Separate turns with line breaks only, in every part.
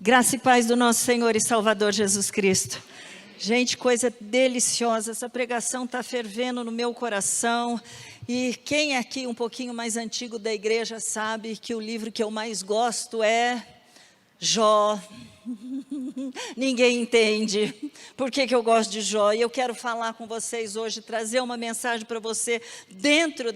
Graça e paz do nosso Senhor e Salvador Jesus Cristo. Gente, coisa deliciosa, essa pregação está fervendo no meu coração. E quem aqui um pouquinho mais antigo da igreja sabe que o livro que eu mais gosto é Jó. Ninguém entende por que eu gosto de Jó. E eu quero falar com vocês hoje, trazer uma mensagem para você dentro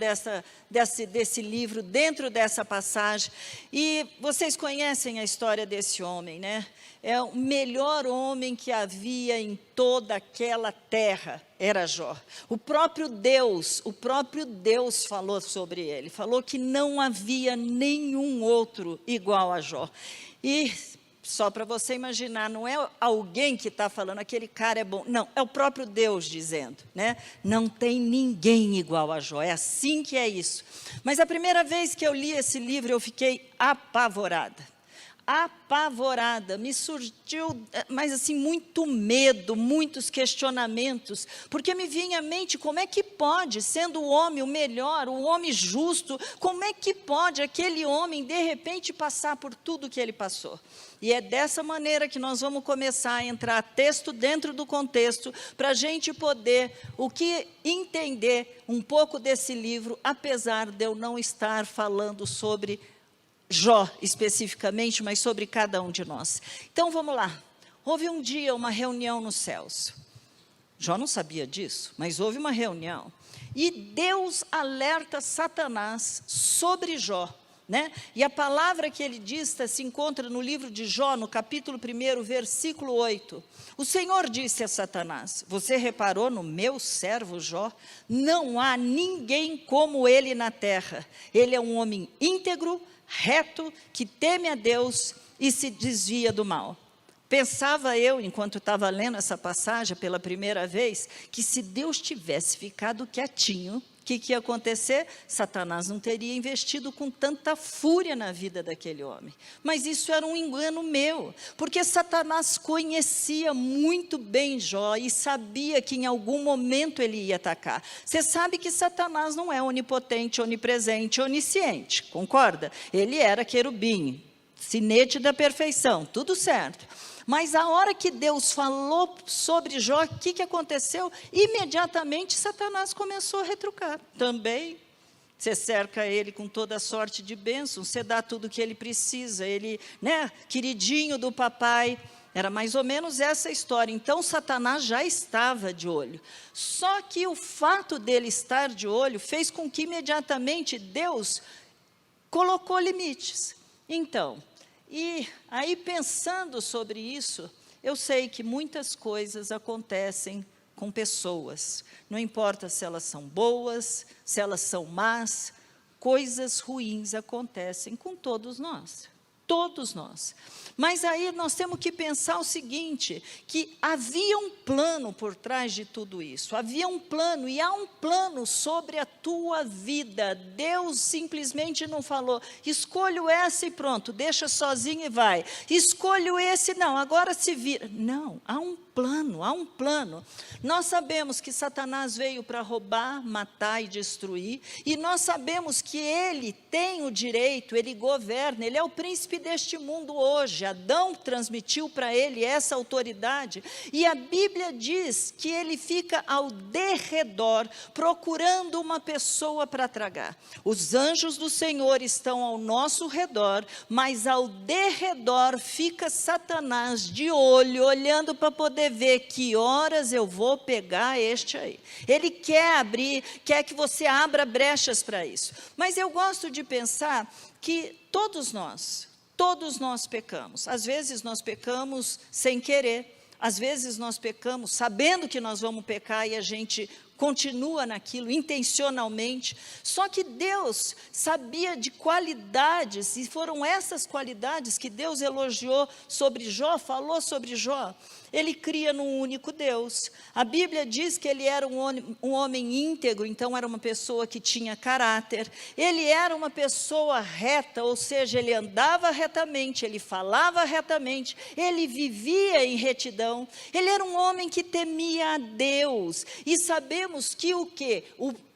desse livro, dentro dessa passagem. E vocês conhecem a história desse homem, né? É o melhor homem que havia em toda aquela terra, era Jó. O próprio Deus falou sobre ele, falou que não havia nenhum outro igual a Jó. E só para você imaginar, não é alguém que está falando, aquele cara é bom. Não, é o próprio Deus dizendo, né? Não tem ninguém igual a Jó, é assim que é isso. Mas a primeira vez que eu li esse livro, eu fiquei apavorada. Me surgiu, mas assim, muito medo, muitos questionamentos, porque me vinha à mente, como é que pode, sendo o homem o melhor, o homem justo, como é que pode aquele homem, de repente, passar por tudo que ele passou? E é dessa maneira que nós vamos começar a entrar texto dentro do contexto, para a gente poder entender um pouco desse livro, apesar de eu não estar falando sobre Jó especificamente, mas sobre cada um de nós. Então vamos lá. Houve um dia uma reunião nos céus. Jó não sabia disso, mas houve uma reunião. E Deus alerta Satanás sobre Jó, né? E a palavra que ele diz se encontra no livro de Jó, no capítulo 1, versículo 8. O Senhor disse a Satanás: você reparou no meu servo Jó? Não há ninguém como ele na terra. Ele é um homem íntegro, reto, que teme a Deus e se desvia do mal. Pensava eu, enquanto estava lendo essa passagem pela primeira vez, que se Deus tivesse ficado quietinho, o que ia acontecer? Satanás não teria investido com tanta fúria na vida daquele homem. Mas isso era um engano meu, porque Satanás conhecia muito bem Jó e sabia que em algum momento ele ia atacar. Você sabe que Satanás não é onipotente, onipresente, onisciente, concorda? Ele era querubim, sinete da perfeição, tudo certo. Mas a hora que Deus falou sobre Jó, o que aconteceu? Imediatamente Satanás começou a retrucar. Também, você cerca ele com toda sorte de bênçãos, você dá tudo o que ele precisa, ele, né, queridinho do papai. Era mais ou menos essa história. Então Satanás já estava de olho. Só que o fato dele estar de olho fez com que imediatamente Deus colocou limites. Então, e aí pensando sobre isso, eu sei que muitas coisas acontecem com pessoas. Não importa se elas são boas, se elas são más, coisas ruins acontecem com todos nós. Todos nós. Mas aí nós temos que pensar o seguinte, que havia um plano por trás de tudo isso. Havia um plano, e há um plano sobre a tua vida. Deus simplesmente não falou, escolho essa e pronto, deixa sozinho e vai. Escolho esse, não, agora se vira. Não, há um plano, há um plano. Nós sabemos que Satanás veio para roubar, matar e destruir, e nós sabemos que ele tem o direito, ele governa, ele é o príncipe deste mundo hoje. Adão transmitiu para ele essa autoridade, e a Bíblia diz que ele fica ao derredor, procurando uma pessoa para tragar. Os anjos do Senhor estão ao nosso redor, mas ao derredor fica Satanás de olho, olhando para poder ver que horas eu vou pegar este aí. Ele quer abrir, quer que você abra brechas para isso. Mas eu gosto de pensar que todos nós pecamos. Às vezes nós pecamos sem querer, às vezes nós pecamos sabendo que nós vamos pecar e a gente continua naquilo intencionalmente. Só que Deus sabia de qualidades, e foram essas qualidades que Deus elogiou sobre Jó, falou sobre Jó. Ele cria num único Deus. A Bíblia diz que ele era um homem íntegro, então era uma pessoa que tinha caráter. Ele era uma pessoa reta, ou seja, ele andava retamente, ele falava retamente, ele vivia em retidão. Ele era um homem que temia a Deus. E sabemos que o quê?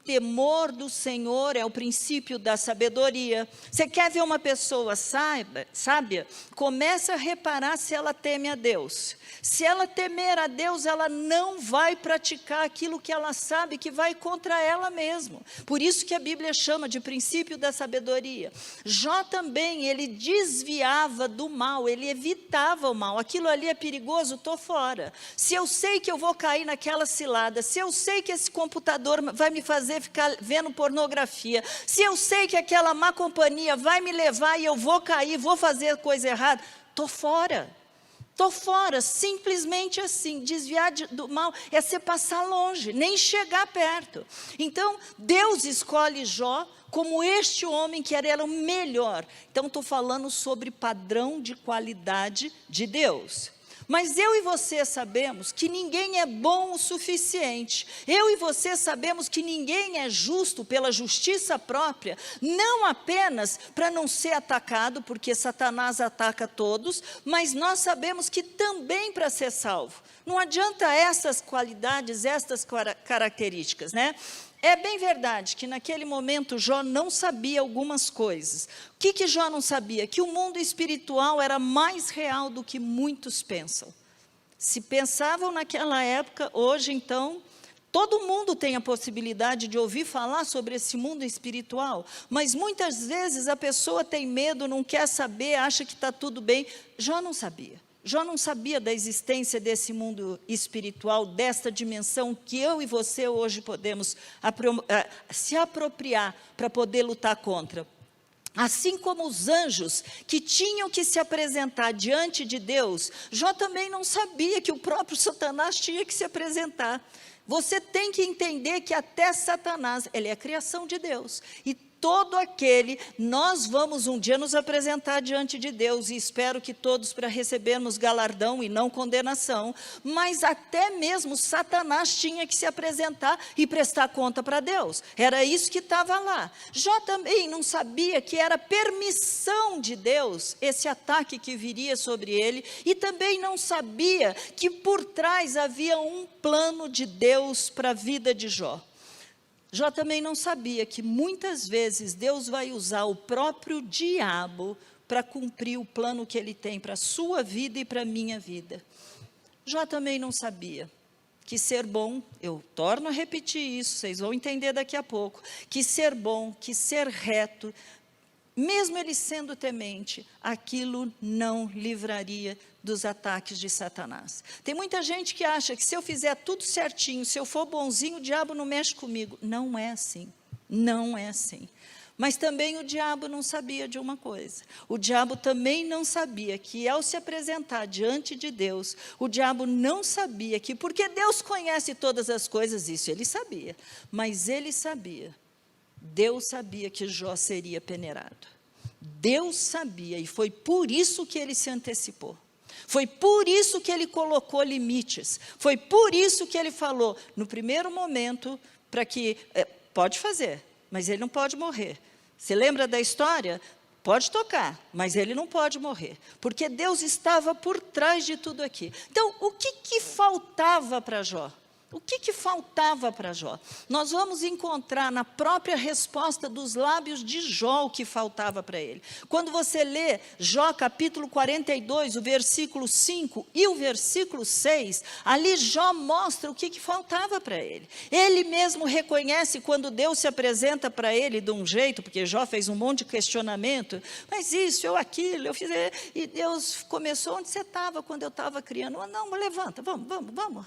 temor do Senhor é o princípio da sabedoria. Você quer ver uma pessoa sábia? Começa a reparar se ela teme a Deus. Se ela temer a Deus, ela não vai praticar aquilo que ela sabe que vai contra ela mesma. Por isso que a Bíblia chama de princípio da sabedoria. Jó também, ele desviava do mal, ele evitava o mal. Aquilo ali é perigoso, estou fora. Se eu sei que eu vou cair naquela cilada, se eu sei que esse computador vai me fazer ficar vendo pornografia, se eu sei que aquela má companhia vai me levar e eu vou cair, vou fazer coisa errada, estou fora. Estou fora, simplesmente assim. Desviar do mal é você passar longe, nem chegar perto. Então, Deus escolhe Jó como este homem que era o melhor. Então, estou falando sobre padrão de qualidade de Deus. Mas eu e você sabemos que ninguém é bom o suficiente. Eu e você sabemos que ninguém é justo pela justiça própria, não apenas para não ser atacado, porque Satanás ataca todos, mas nós sabemos que também para ser salvo. Não adianta essas qualidades, estas características, né? É bem verdade que naquele momento Jó não sabia algumas coisas. O que Jó não sabia? Que o mundo espiritual era mais real do que muitos pensam. Se pensavam naquela época, hoje então, todo mundo tem a possibilidade de ouvir falar sobre esse mundo espiritual, mas muitas vezes a pessoa tem medo, não quer saber, acha que está tudo bem. Jó não sabia. Jó não sabia da existência desse mundo espiritual, desta dimensão que eu e você hoje podemos se apropriar para poder lutar contra. Assim como os anjos que tinham que se apresentar diante de Deus, Jó também não sabia que o próprio Satanás tinha que se apresentar. Você tem que entender que até Satanás, ele é a criação de Deus. E todo aquele, nós vamos um dia nos apresentar diante de Deus, e espero que todos para recebermos galardão e não condenação, mas até mesmo Satanás tinha que se apresentar e prestar conta para Deus, era isso que estava lá. Jó também não sabia que era permissão de Deus, esse ataque que viria sobre ele, e também não sabia que por trás havia um plano de Deus para a vida de Jó. Jó também não sabia que muitas vezes Deus vai usar o próprio diabo para cumprir o plano que ele tem para a sua vida e para a minha vida. Jó também não sabia que ser bom, eu torno a repetir isso, vocês vão entender daqui a pouco, que ser bom, que ser reto, mesmo ele sendo temente, aquilo não livraria dos ataques de Satanás. Tem muita gente que acha que se eu fizer tudo certinho, se eu for bonzinho, o diabo não mexe comigo. Não é assim, não é assim. Mas também o diabo não sabia de uma coisa. O diabo também não sabia que ao se apresentar diante de Deus, o diabo não sabia que, porque Deus conhece todas as coisas, isso ele sabia. Mas ele sabia, Deus sabia que Jó seria peneirado. Deus sabia, e foi por isso que ele se antecipou. Foi por isso que ele colocou limites. Foi por isso que ele falou, no primeiro momento, para que, pode fazer, mas ele não pode morrer. Você lembra da história? Pode tocar, mas ele não pode morrer. Porque Deus estava por trás de tudo aqui. Então, o que faltava para Jó? O que faltava para Jó? Nós vamos encontrar na própria resposta dos lábios de Jó o que faltava para ele. Quando você lê Jó capítulo 42, o versículo 5 e o versículo 6, ali Jó mostra o que faltava para ele. Ele mesmo reconhece quando Deus se apresenta para ele de um jeito, porque Jó fez um monte de questionamento, mas isso, eu aquilo, eu fiz, e Deus começou, onde você estava quando eu estava criando? Não, levanta, vamos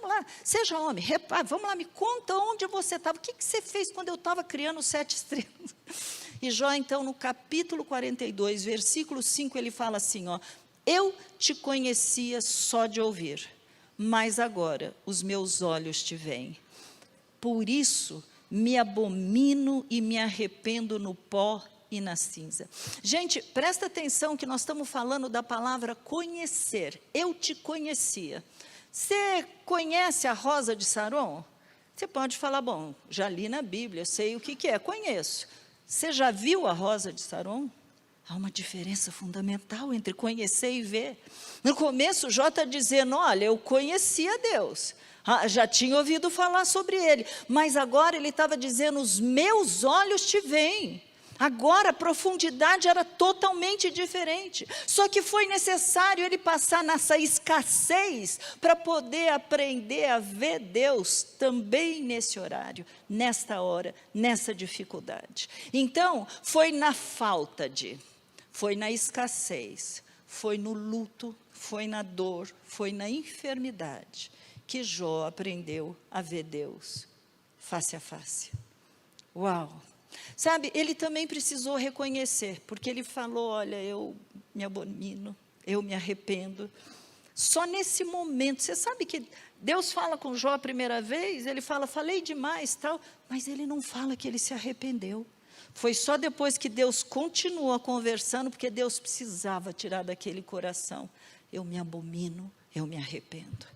lá. Seja homem, vamos lá, me conta onde você estava, o que você fez quando eu estava criando 7 estrelas? E Jó, então, no capítulo 42, versículo 5, ele fala assim, ó, eu te conhecia só de ouvir, mas agora os meus olhos te veem. Por isso, me abomino e me arrependo no pó e na cinza. Gente, presta atenção que nós estamos falando da palavra conhecer. Eu te conhecia. Você conhece a rosa de Saron? Você pode falar, bom, já li na Bíblia, sei o que é, conheço. Você já viu a rosa de Saron? Há uma diferença fundamental entre conhecer e ver. No começo, Jó está dizendo, olha, eu conhecia Deus, já tinha ouvido falar sobre Ele, mas agora ele estava dizendo, os meus olhos te veem. Agora a profundidade era totalmente diferente. Só que foi necessário ele passar nessa escassez para poder aprender a ver Deus também nesse horário, nesta hora, nessa dificuldade. Então, foi na falta de, foi na escassez, foi no luto, foi na dor, foi na enfermidade que Jó aprendeu a ver Deus face a face. Uau! Sabe, ele também precisou reconhecer, porque ele falou, olha, eu me abomino, eu me arrependo. Só nesse momento, você sabe que Deus fala com Jó a primeira vez, ele fala, falei demais, tal, mas ele não fala que ele se arrependeu. Foi só depois que Deus continua conversando, porque Deus precisava tirar daquele coração. Eu me abomino, eu me arrependo.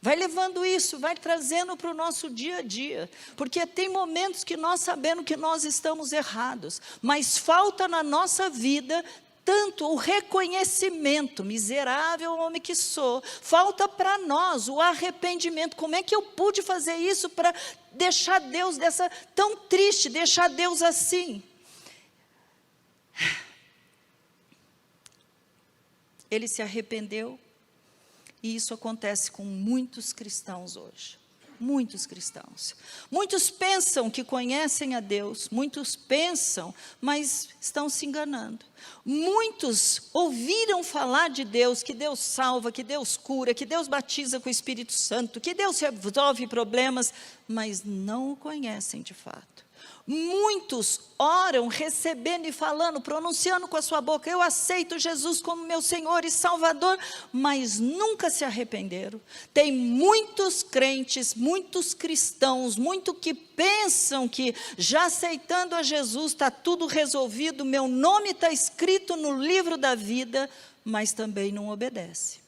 Vai levando isso, vai trazendo para o nosso dia a dia, porque tem momentos que nós sabemos que nós estamos errados, mas falta na nossa vida tanto o reconhecimento, miserável homem que sou, falta para nós o arrependimento. Como é que eu pude fazer isso para deixar Deus tão triste, deixar Deus assim? Ele se arrependeu. E isso acontece com muitos cristãos hoje. Muitos cristãos. Muitos pensam que conhecem a Deus. Muitos pensam, mas estão se enganando. Muitos ouviram falar de Deus, que Deus salva, que Deus cura, que Deus batiza com o Espírito Santo, que Deus resolve problemas, mas não o conhecem de fato. Muitos oram, recebendo e falando, pronunciando com a sua boca, eu aceito Jesus como meu Senhor e Salvador, mas nunca se arrependeram. Tem muitos crentes, muitos cristãos, muito que pensam que já aceitando a Jesus está tudo resolvido, meu nome está escrito no livro da vida, mas também não obedece.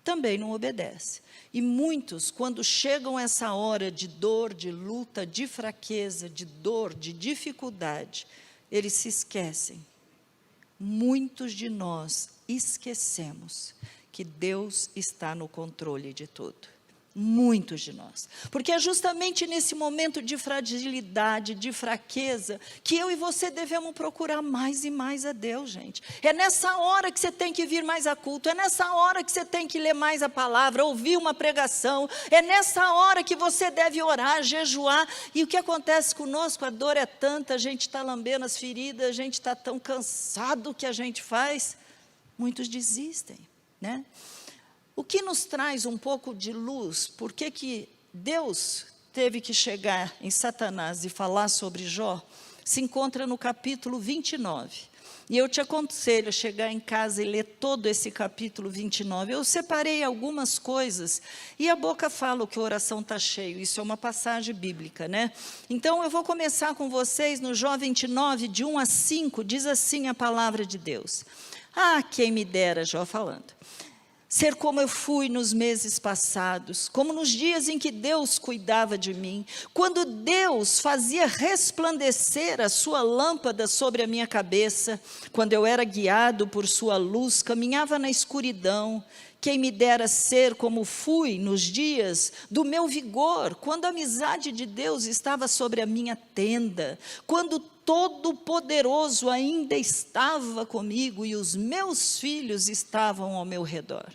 Também não obedece. E muitos, quando chegam essa hora de dor, de luta, de fraqueza, de dor, de dificuldade, eles se esquecem. Muitos de nós esquecemos que Deus está no controle de tudo. Muitos de nós. Porque é justamente nesse momento de fragilidade, de fraqueza, que eu e você devemos procurar mais e mais a Deus, gente. É nessa hora que você tem que vir mais a culto, é nessa hora que você tem que ler mais a palavra, ouvir uma pregação, é nessa hora que você deve orar, jejuar. E o que acontece conosco? A dor é tanta, a gente está lambendo as feridas, a gente está tão cansado que a gente faz. Muitos desistem, né? O que nos traz um pouco de luz, por que Deus teve que chegar em Satanás e falar sobre Jó, se encontra no capítulo 29. E eu te aconselho a chegar em casa e ler todo esse capítulo 29. Eu separei algumas coisas, e a boca fala o que a oração está cheio, isso é uma passagem bíblica, né? Então eu vou começar com vocês no Jó 29, de 1 a 5, diz assim a palavra de Deus. Ah, quem me dera, Jó falando. Ser como eu fui nos meses passados, como nos dias em que Deus cuidava de mim, quando Deus fazia resplandecer a sua lâmpada sobre a minha cabeça, quando eu era guiado por sua luz, caminhava na escuridão. Quem me dera ser como fui nos dias do meu vigor, quando a amizade de Deus estava sobre a minha tenda, quando Todo-Poderoso ainda estava comigo e os meus filhos estavam ao meu redor.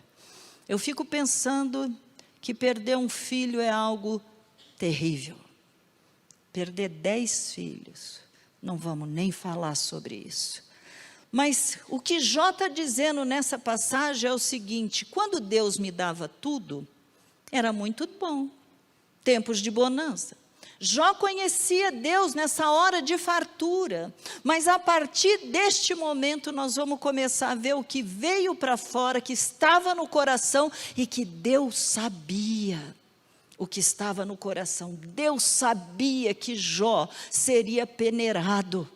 Eu fico pensando que perder um filho é algo terrível. Perder 10 filhos, não vamos nem falar sobre isso. Mas o que Jó está dizendo nessa passagem é o seguinte, quando Deus me dava tudo, era muito bom, tempos de bonança. Jó conhecia Deus nessa hora de fartura, mas a partir deste momento nós vamos começar a ver o que veio para fora, que estava no coração e que Deus sabia o que estava no coração. Deus sabia que Jó seria peneirado.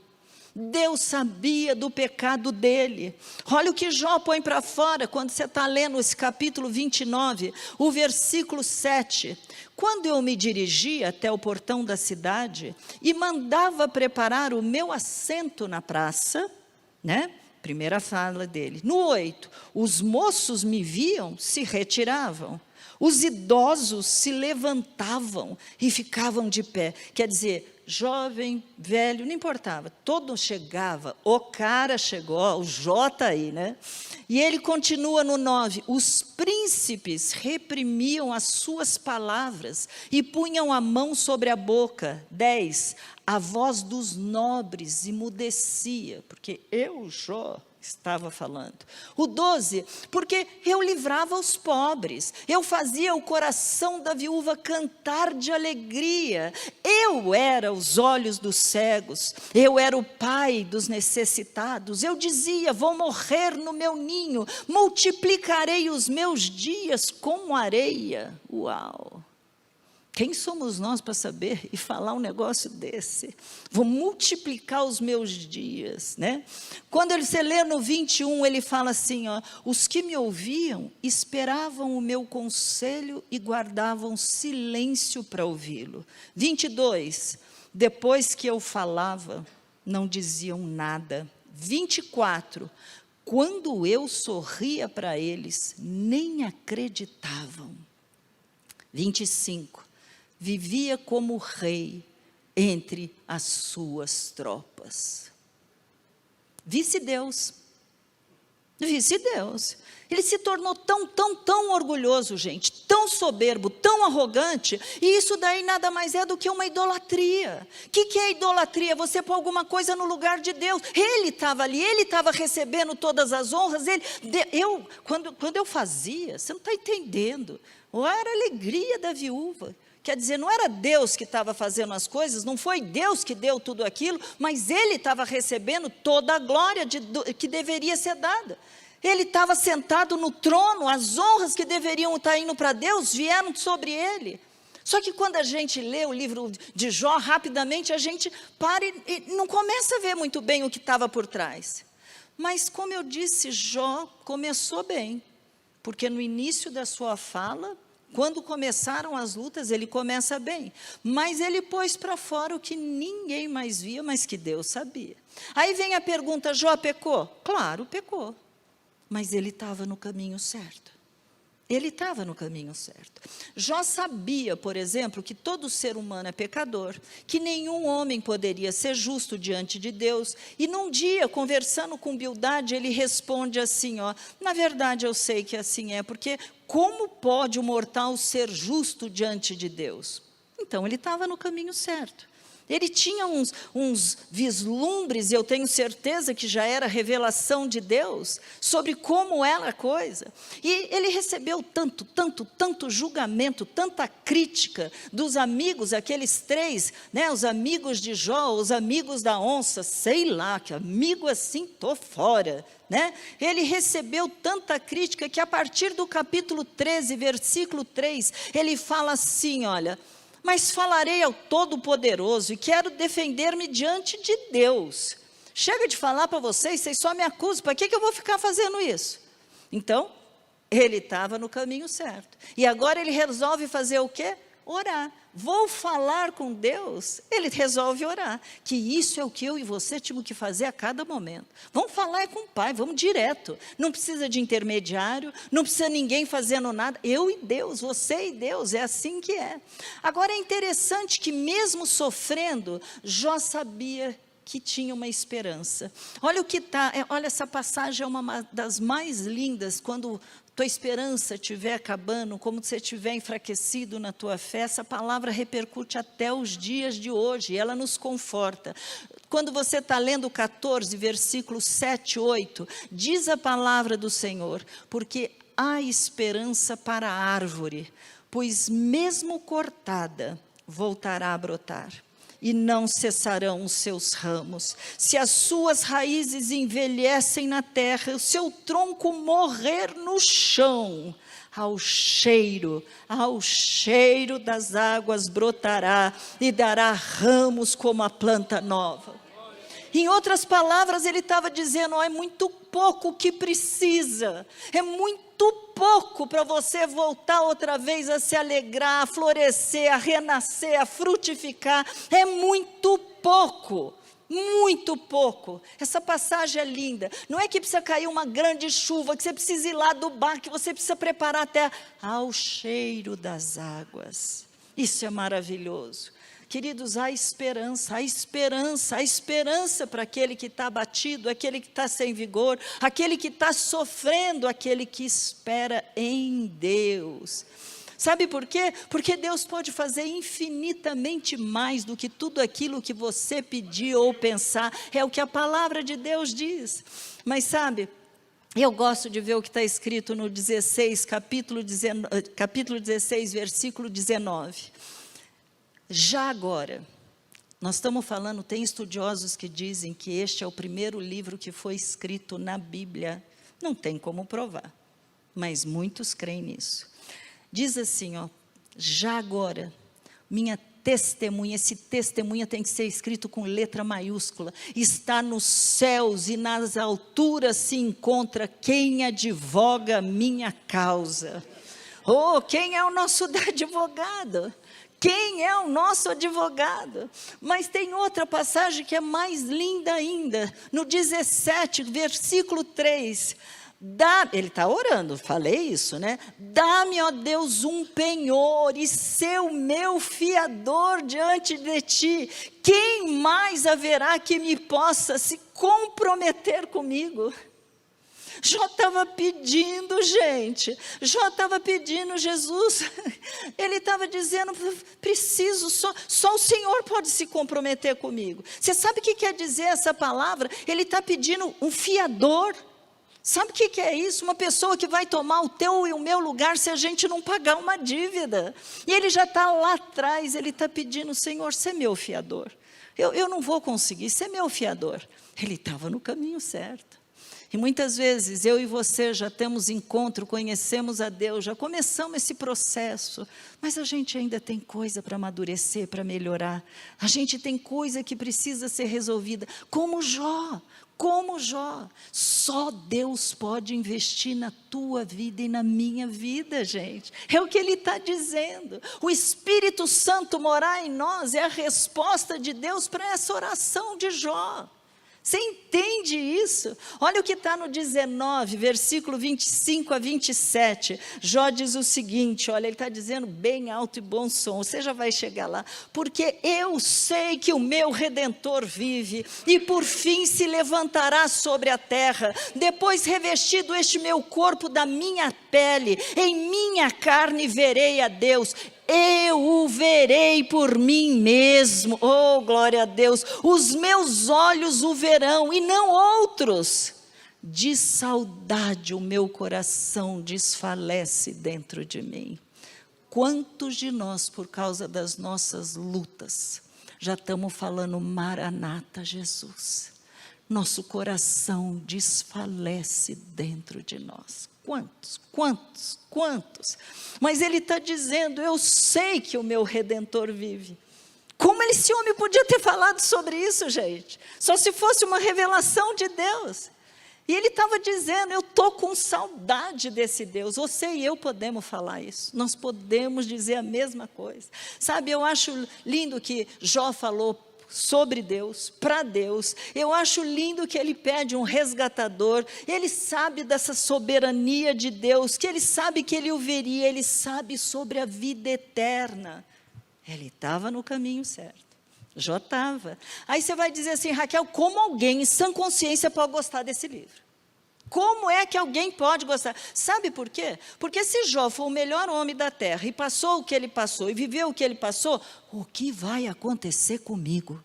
Deus sabia do pecado dele. Olha o que Jó põe para fora, quando você está lendo esse capítulo 29, o versículo 7. Quando eu me dirigia até o portão da cidade, e mandava preparar o meu assento na praça, né? Primeira fala dele. No 8, os moços me viam, se retiravam. Os idosos se levantavam e ficavam de pé. Quer dizer, jovem, velho, não importava. Todo chegava, o cara chegou, o J aí, né? E ele continua no 9. Os príncipes reprimiam as suas palavras e punham a mão sobre a boca. 10. A voz dos nobres emudecia, porque eu, Jó, estava falando. O 12, porque eu livrava os pobres, eu fazia o coração da viúva cantar de alegria, eu era os olhos dos cegos, eu era o pai dos necessitados, eu dizia, vou morrer no meu ninho, multiplicarei os meus dias como areia. Uau! Quem somos nós para saber e falar um negócio desse? Vou multiplicar os meus dias, né? Quando você lê no 21, ele fala assim, ó, os que me ouviam esperavam o meu conselho e guardavam silêncio para ouvi-lo. 22, depois que eu falava, não diziam nada. 24, quando eu sorria para eles, nem acreditavam. 25, vivia como rei entre as suas tropas. Vice-Deus. Vice-Deus. Ele se tornou tão orgulhoso, gente, tão soberbo, tão arrogante, e isso daí nada mais é do que uma idolatria. O que é idolatria? Você pôr alguma coisa no lugar de Deus. Ele estava ali, ele estava recebendo todas as honras, quando eu fazia, você não está entendendo, era a alegria da viúva. Quer dizer, não era Deus que estava fazendo as coisas, não foi Deus que deu tudo aquilo, mas ele estava recebendo toda a glória que deveria ser dada. Ele estava sentado no trono, as honras que deveriam estar indo para Deus vieram sobre ele. Só que quando a gente lê o livro de Jó, rapidamente a gente para e não começa a ver muito bem o que estava por trás. Mas como eu disse, Jó começou bem, porque no início da sua fala, quando começaram as lutas, ele começa bem. Mas ele pôs para fora o que ninguém mais via, mas que Deus sabia. Aí vem a pergunta, Jó pecou? Claro, pecou. Mas ele estava no caminho certo. Ele estava no caminho certo. Jó sabia, por exemplo, que todo ser humano é pecador, que nenhum homem poderia ser justo diante de Deus. E num dia, conversando com Bildade, ele responde assim, ó, na verdade eu sei que assim é, porque como pode o mortal ser justo diante de Deus? Então ele estava no caminho certo. Ele tinha uns vislumbres, e eu tenho certeza que já era revelação de Deus, sobre como era a coisa. E ele recebeu tanto julgamento, tanta crítica dos amigos, aqueles 3, né, os amigos de Jó, os amigos da onça, sei lá, que amigo assim, estou fora. Né? Ele recebeu tanta crítica que a partir do capítulo 13, versículo 3, ele fala assim, olha, mas falarei ao Todo-Poderoso e quero defender-me diante de Deus. Chega de falar para vocês só me acusam, para que eu vou ficar fazendo isso? Então, ele estava no caminho certo. E agora ele resolve fazer o quê? Orar. Vou falar com Deus, ele resolve orar. Que isso é o que eu e você tínhamos que fazer a cada momento. Vamos falar com o Pai, vamos direto. Não precisa de intermediário, não precisa ninguém fazendo nada. Eu e Deus, você e Deus, é assim que é. Agora é interessante que mesmo sofrendo, Jó sabia que tinha uma esperança. Olha o que olha, essa passagem é uma das mais lindas, quando tua esperança estiver acabando, como você estiver enfraquecido na tua fé, essa palavra repercute até os dias de hoje, ela nos conforta. Quando você está lendo 14, versículos 7, 8, diz a palavra do Senhor, porque há esperança para a árvore, pois mesmo cortada, voltará a brotar. E não cessarão os seus ramos. Se as suas raízes envelhecem na terra, o seu tronco morrer no chão, ao cheiro das águas brotará e dará ramos como a planta nova. Em outras palavras, ele estava dizendo, é muito pouco o que precisa, é muito pouco para você voltar outra vez a se alegrar, a florescer, a renascer, a frutificar, é muito pouco. muito pouco. Essa passagem é linda. Não é que precisa cair uma grande chuva, que você precisa ir lá adubar, que você precisa preparar a terra. Ao cheiro das águas. Isso é maravilhoso. Queridos, há esperança, há esperança, há esperança para aquele que está abatido, aquele que está sem vigor, aquele que está sofrendo, aquele que espera em Deus. Sabe por quê? Porque Deus pode fazer infinitamente mais do que tudo aquilo que você pedir ou pensar. É o que a palavra de Deus diz. Mas sabe, eu gosto de ver o que está escrito no 16, capítulo 16, versículo 19. Já agora, nós estamos falando, tem estudiosos que dizem que este é o primeiro livro que foi escrito na Bíblia. Não tem como provar, mas muitos creem nisso. Diz assim, ó, já agora, minha testemunha, esse testemunha tem que ser escrito com letra maiúscula, está nos céus e nas alturas se encontra quem advoga minha causa. Oh, quem é o nosso advogado? Quem é o nosso advogado? Mas tem outra passagem que é mais linda ainda, no 17, versículo 3, ele está orando, falei isso, né? Dá-me, ó Deus, um penhor e ser o meu fiador diante de ti. Quem mais haverá que me possa se comprometer comigo? Jó estava pedindo, gente. Jó estava pedindo Jesus. Ele estava dizendo, preciso, só o Senhor pode se comprometer comigo. Você sabe o que quer dizer essa palavra? Ele está pedindo um fiador. Sabe o que é isso? Uma pessoa que vai tomar o teu e o meu lugar se a gente não pagar uma dívida. E ele já está lá atrás, ele está pedindo, Senhor, você é meu fiador. Eu não vou conseguir, você é meu fiador. Ele estava no caminho certo. E muitas vezes eu e você já temos encontro, conhecemos a Deus, já começamos esse processo, mas a gente ainda tem coisa para amadurecer, para melhorar. A gente tem coisa que precisa ser resolvida, como Jó. Só Deus pode investir na tua vida e na minha vida, gente. É o que Ele está dizendo. O Espírito Santo morar em nós é a resposta de Deus para essa oração de Jó. Você entende isso? Olha o que está no 19, versículo 25 a 27. Jó diz o seguinte, olha, ele está dizendo bem alto e bom som, você já vai chegar lá. Porque eu sei que o meu Redentor vive, e por fim se levantará sobre a terra. Depois revestido este meu corpo da minha pele, em minha carne verei a Deus. Eu o verei por mim mesmo, oh glória a Deus, os meus olhos o verão e não outros. De saudade o meu coração desfalece dentro de mim. Quantos de nós, por causa das nossas lutas, já estamos falando Maranata Jesus? Nosso coração desfalece dentro de nós. Quantos? Mas ele está dizendo, eu sei que o meu Redentor vive. Como esse homem podia ter falado sobre isso, gente? Só se fosse uma revelação de Deus. E ele estava dizendo, eu estou com saudade desse Deus. Você e eu podemos falar isso. Nós podemos dizer a mesma coisa. Sabe, eu acho lindo que Jó falou sobre Deus, para Deus. Eu acho lindo que ele pede um resgatador. Ele sabe dessa soberania de Deus, que ele sabe que ele o veria, ele sabe sobre a vida eterna. Ele estava no caminho certo. Jó estava. Aí você vai dizer assim, Raquel, como alguém em sã consciência pode gostar desse livro? Como é que alguém pode gostar? Sabe por quê? Porque se Jó foi o melhor homem da terra e passou o que ele passou e viveu o que ele passou, o que vai acontecer comigo?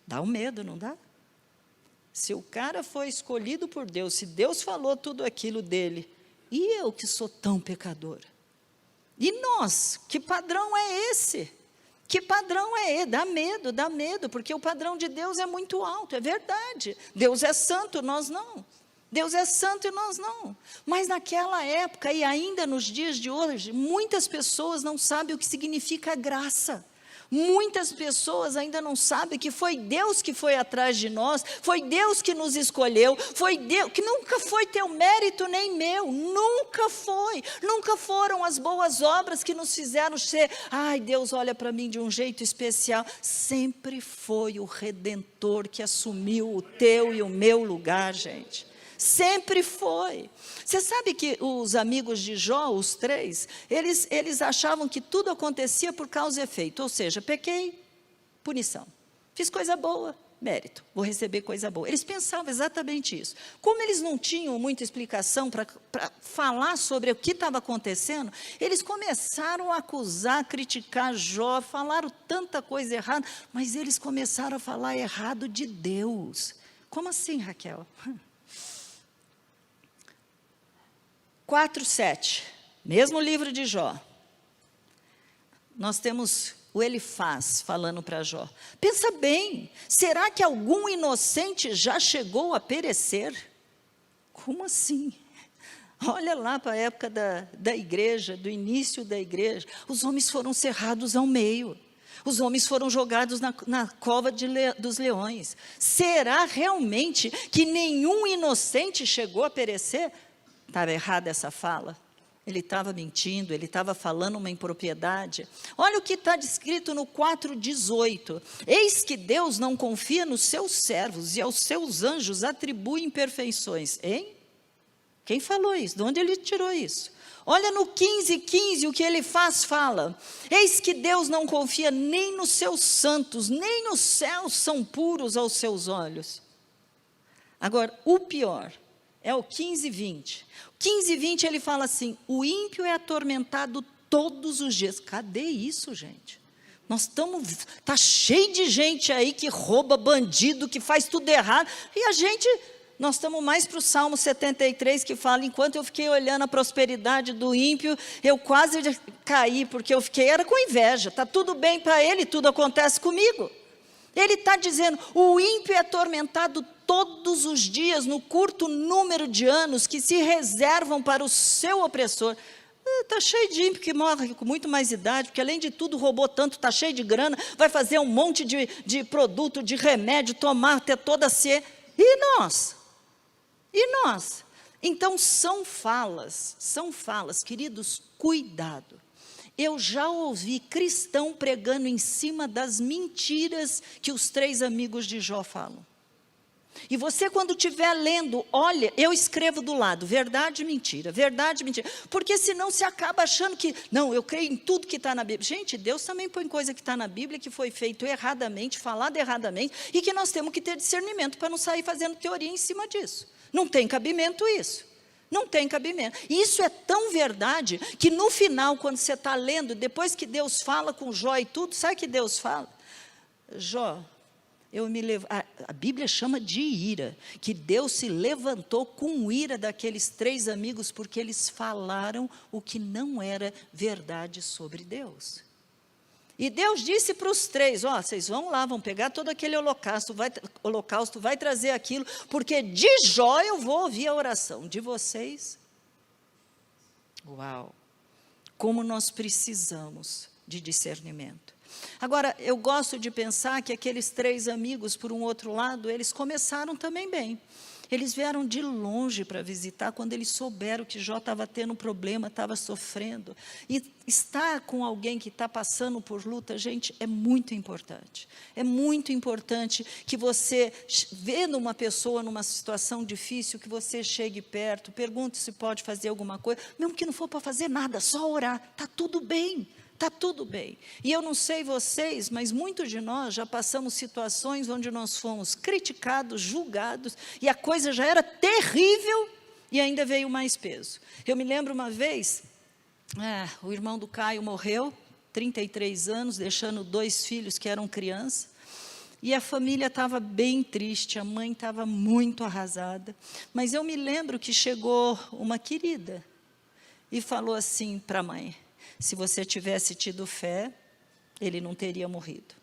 Dá um medo, não dá? Se o cara foi escolhido por Deus, se Deus falou tudo aquilo dele, e eu que sou tão pecadora? E nós, que padrão é esse? Que padrão é esse? Dá medo, porque o padrão de Deus é muito alto, é verdade. Deus é santo, nós não. Deus é santo e nós não. Mas naquela época, e ainda nos dias de hoje, muitas pessoas não sabem o que significa graça. Muitas pessoas ainda não sabem que foi Deus que foi atrás de nós, foi Deus que nos escolheu, foi Deus, que nunca foi teu mérito nem meu, nunca foi, nunca foram as boas obras que nos fizeram ser, ai, Deus olha para mim de um jeito especial, sempre foi o Redentor que assumiu o teu e o meu lugar, gente. Sempre foi. Você sabe que os amigos de Jó, os três, eles achavam que tudo acontecia por causa e efeito. Ou seja, pequei, punição. Fiz coisa boa, mérito. Vou receber coisa boa. Eles pensavam exatamente isso. Como eles não tinham muita explicação para falar sobre o que estava acontecendo, eles começaram a acusar, criticar Jó, falaram tanta coisa errada, mas eles começaram a falar errado de Deus. Como assim, Raquel? 4:7, mesmo livro de Jó, nós temos o Elifaz falando para Jó, pensa bem, será que algum inocente já chegou a perecer? Como assim? Olha lá para a época da igreja, do início da igreja, os homens foram cerrados ao meio, os homens foram jogados na cova dos leões, será realmente que nenhum inocente chegou a perecer? Estava errada essa fala, ele estava mentindo, ele estava falando uma impropriedade. Olha o que está descrito no 4:18, eis que Deus não confia nos seus servos e aos seus anjos atribui imperfeições, hein? Quem falou isso? De onde ele tirou isso? Olha no 15:15 o que ele fala, eis que Deus não confia nem nos seus santos, nem os céus são puros aos seus olhos. Agora, o pior é o 15:20. 15:20 ele fala assim, o ímpio é atormentado todos os dias. Cadê isso, gente? Está cheio de gente aí que rouba, bandido, que faz tudo errado. E nós estamos mais para o Salmo 73, que fala, enquanto eu fiquei olhando a prosperidade do ímpio, eu quase caí, porque era com inveja. Está tudo bem para ele, tudo acontece comigo. Ele está dizendo, o ímpio é atormentado todos os dias, no curto número de anos que se reservam para o seu opressor. Está cheio de ímpio que morre com muito mais idade, porque além de tudo roubou tanto, está cheio de grana, vai fazer um monte de produto, de remédio, tomar até toda a ser. E nós? E nós? Então são falas, queridos, cuidado. Eu já ouvi cristão pregando em cima das mentiras que os três amigos de Jó falam. E você quando estiver lendo, olha, eu escrevo do lado, verdade e mentira, porque senão você acaba achando que, não, eu creio em tudo que está na Bíblia. Gente, Deus também põe coisa que está na Bíblia, que foi feito erradamente, falado erradamente, e que nós temos que ter discernimento para não sair fazendo teoria em cima disso. Não tem cabimento isso. Não tem cabimento. Isso é tão verdade, que no final, quando você está lendo, depois que Deus fala com Jó e tudo, sabe o que Deus fala? Jó, a Bíblia chama de ira, que Deus se levantou com ira daqueles três amigos, porque eles falaram o que não era verdade sobre Deus. E Deus disse para os três, vocês vão lá, vão pegar todo aquele holocausto, vai trazer aquilo, porque de Jó eu vou ouvir a oração, de vocês. Uau! Como nós precisamos de discernimento. Agora, eu gosto de pensar que aqueles três amigos, por um outro lado, eles começaram também bem. Eles vieram de longe para visitar, quando eles souberam que Jó estava tendo um problema, estava sofrendo. E estar com alguém que está passando por luta, gente, é muito importante. É muito importante que você, vendo uma pessoa numa situação difícil, que você chegue perto, pergunte se pode fazer alguma coisa, mesmo que não for para fazer nada, só orar, está tudo bem. Está tudo bem. E eu não sei vocês, mas muitos de nós já passamos situações onde nós fomos criticados, julgados, e a coisa já era terrível e ainda veio mais peso. Eu me lembro uma vez, o irmão do Caio morreu, 33 anos, deixando 2 filhos que eram crianças, e a família estava bem triste, a mãe estava muito arrasada, mas eu me lembro que chegou uma querida e falou assim para a mãe, se você tivesse tido fé, ele não teria morrido.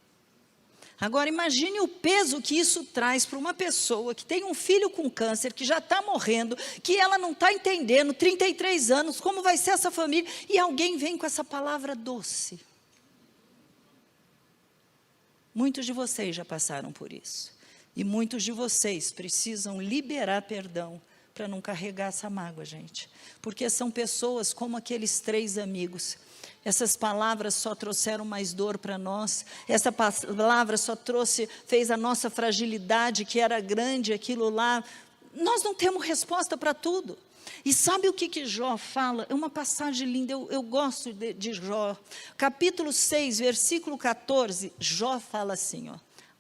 Agora, imagine o peso que isso traz para uma pessoa que tem um filho com câncer, que já está morrendo, que ela não está entendendo, 33 anos, como vai ser essa família, e alguém vem com essa palavra doce. Muitos de vocês já passaram por isso. E muitos de vocês precisam liberar perdão para não carregar essa mágoa, gente. Porque são pessoas como aqueles 3 amigos. Essas palavras só trouxeram mais dor para nós. Essa palavra só fez a nossa fragilidade, que era grande, aquilo lá. Nós não temos resposta para tudo. E sabe o que Jó fala? É uma passagem linda, eu gosto de Jó. Capítulo 6, versículo 14, Jó fala assim, ó.